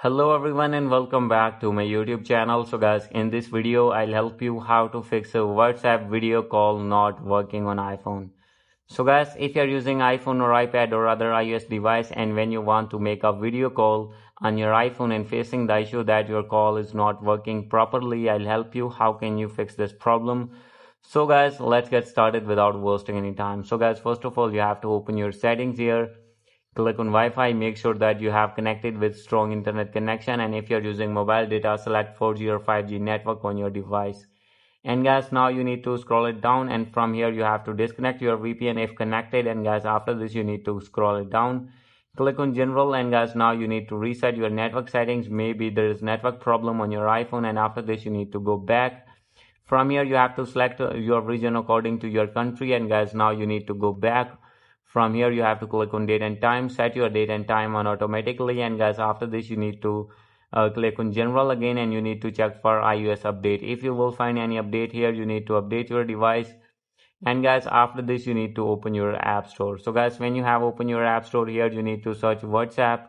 Hello everyone and welcome back to my YouTube channel. So guys, in this video I'll help you how to fix a WhatsApp video call not working on iPhone. So guys, if you're using iPhone or iPad or other iOS device and when you want to make a video call on your iPhone and facing the issue that your call is not working properly, I'll help you how can you fix this problem. So guys, let's get started without wasting any time. So guys, first of all you have to open your settings here. Click on Wi-Fi, make sure that you have connected with strong internet connection, and if you're using mobile data, select 4G or 5G network on your device. And guys, now you need to scroll it down, and from here you have to disconnect your VPN if connected, and guys, after this you need to scroll it down. Click on general, and guys, now you need to reset your network settings. Maybe there is network problem on your iPhone, and after this you need to go back. From here you have to select your region according to your country, and guys, now you need to go back. From here you have to click on date and time, set your date and time on automatically, and guys, after this you need to click on general again, and you need to check for iOS update. If you will find any update here, you need to update your device. And guys, after this you need to open your app store. So guys, when you have opened your app store here, you need to search WhatsApp.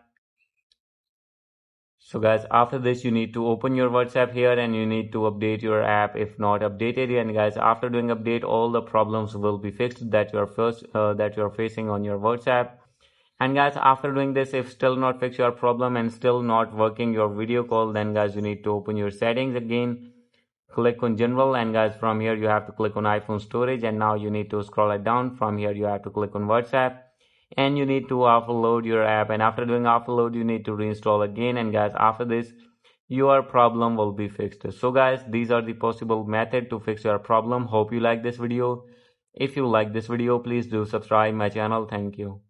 So guys, after this you need to open your WhatsApp here, and you need to update your app if not updated. And guys, after doing update, all the problems will be fixed that you're facing on your WhatsApp. And guys, after doing this, if still not fix your problem and still not working your video call, then guys you need to open your settings again. Click on general, and guys, from here you have to click on iPhone storage, and now you need to scroll it down. From here you have to click on WhatsApp, and you need to offload your app, and after doing offload you need to reinstall again. And guys, after this your problem will be fixed. So guys, these are the possible method to fix your problem. Hope you like this video. If you like this video, please do subscribe my channel. Thank you.